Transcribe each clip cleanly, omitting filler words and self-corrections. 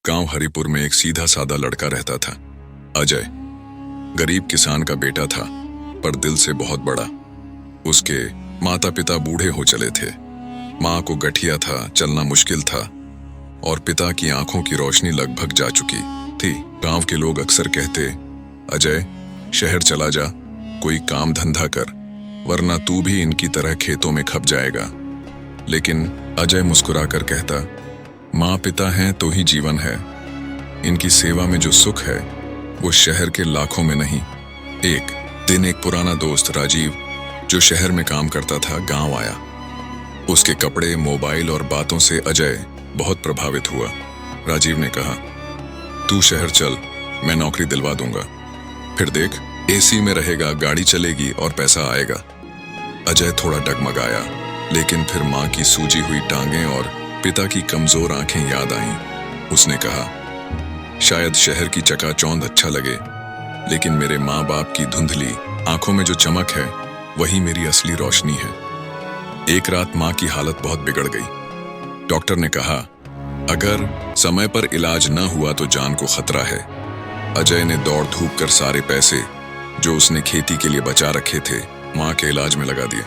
गांव हरिपुर में एक सीधा साधा लड़का रहता था, अजय। गरीब किसान का बेटा था, पर दिल से बहुत बड़ा। उसके माता पिता बूढ़े हो चले थे। माँ को गठिया था, चलना मुश्किल था, और पिता की आंखों की रोशनी लगभग जा चुकी थी। गांव के लोग अक्सर कहते, अजय शहर चला जा, कोई काम धंधा कर, वरना तू भी इनकी तरह खेतों में खप जाएगा। लेकिन अजय मुस्कुराकर कहता, माँ पिता हैं तो ही जीवन है। इनकी सेवा में जो सुख है वो शहर के लाखों में नहीं। एक दिन एक पुराना दोस्त राजीव, जो शहर में काम करता था, गांव आया। उसके कपड़े, मोबाइल और बातों से अजय बहुत प्रभावित हुआ। राजीव ने कहा, तू शहर चल, मैं नौकरी दिलवा दूंगा। फिर देख, एसी में रहेगा, गाड़ी चलेगी और पैसा आएगा। अजय थोड़ा डगमगाया, लेकिन फिर माँ की सूजी हुई टांगें और पिता की कमजोर आंखें याद आईं। उसने कहा, शायद शहर की चकाचौंध अच्छा लगे, लेकिन मेरे माँ बाप की धुंधली आंखों में जो चमक है वही मेरी असली रोशनी है। एक रात माँ की हालत बहुत बिगड़ गई। डॉक्टर ने कहा, अगर समय पर इलाज न हुआ तो जान को खतरा है। अजय ने दौड़ धूप कर सारे पैसे जो उसने खेती के लिए बचा रखे थे माँ के इलाज में लगा दिए।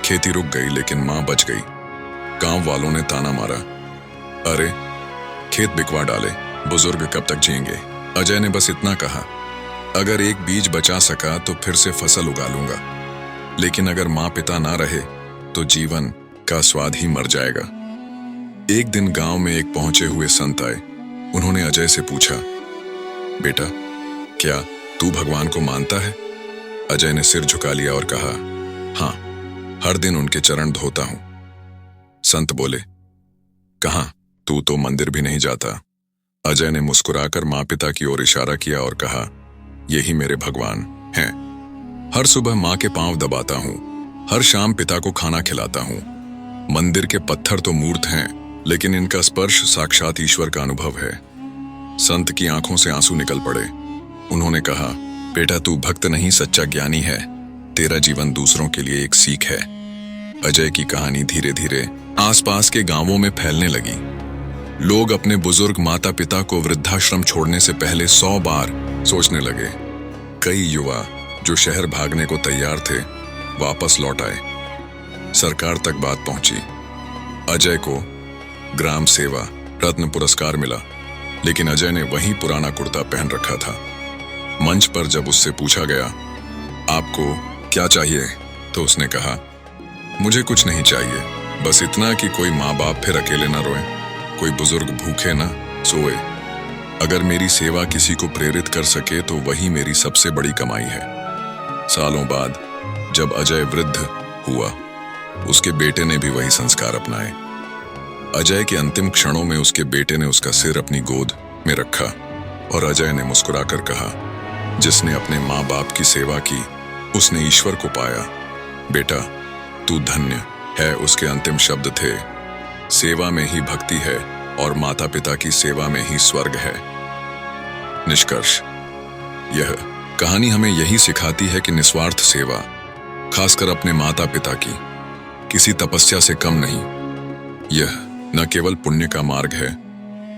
खेती रुक गई, लेकिन माँ बच गई। गांव वालों ने ताना मारा, अरे खेत बिकवा डाले, बुजुर्ग कब तक जिएंगे। अजय ने बस इतना कहा, अगर एक बीज बचा सका तो फिर से फसल उगा लूंगा, लेकिन अगर माँ पिता ना रहे तो जीवन का स्वाद ही मर जाएगा। एक दिन गांव में एक पहुंचे हुए संत आए। उन्होंने अजय से पूछा, बेटा क्या तू भगवान को मानता है? अजय ने सिर झुका लिया और कहा, हाँ, हर दिन उनके चरण धोता हूं। संत बोले, कहां? तू तो मंदिर भी नहीं जाता। अजय ने मुस्कुराकर माँ पिता की ओर इशारा किया और कहा, यही मेरे भगवान हैं। हर सुबह माँ के पांव दबाता हूं, हर शाम पिता को खाना खिलाता हूं। मंदिर के पत्थर तो मूर्त हैं, लेकिन इनका स्पर्श साक्षात ईश्वर का अनुभव है। संत की आंखों से आंसू निकल पड़े। उन्होंने कहा, बेटा तू भक्त नहीं, सच्चा ज्ञानी है। तेरा जीवन दूसरों के लिए एक सीख है। अजय की कहानी धीरे धीरे आसपास के गांवों में फैलने लगी। लोग अपने बुजुर्ग माता पिता को वृद्धाश्रम छोड़ने से पहले 100 बार सोचने लगे। कई युवा जो शहर भागने को तैयार थे वापस लौट आए। सरकार तक बात पहुंची। अजय को ग्राम सेवा रत्न पुरस्कार मिला, लेकिन अजय ने वही पुराना कुर्ता पहन रखा था। मंच पर जब उससे पूछा गया, आपको क्या चाहिए, तो उसने कहा, मुझे कुछ नहीं चाहिए, बस इतना कि कोई माँ बाप फिर अकेले ना रोए, कोई बुजुर्ग भूखे ना सोए। अगर मेरी सेवा किसी को प्रेरित कर सके तो वही मेरी सबसे बड़ी कमाई है। सालों बाद जब अजय वृद्ध हुआ, उसके बेटे ने भी वही संस्कार अपनाए। अजय के अंतिम क्षणों में उसके बेटे ने उसका सिर अपनी गोद में रखा और अजय ने मुस्कुराकर कहा, जिसने अपने माँ बाप की सेवा की उसने ईश्वर को पाया। बेटा तू धन्य है। उसके अंतिम शब्द थे, सेवा में ही भक्ति है और माता पिता की सेवा में ही स्वर्ग है। निष्कर्ष, यह कहानी हमें यही सिखाती है कि निस्वार्थ सेवा, खासकर अपने माता पिता की, किसी तपस्या से कम नहीं। यह न केवल पुण्य का मार्ग है,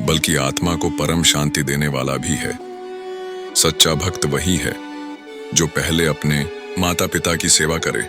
बल्कि आत्मा को परम शांति देने वाला भी है। सच्चा भक्त वही है जो पहले अपने माता पिता की सेवा करे,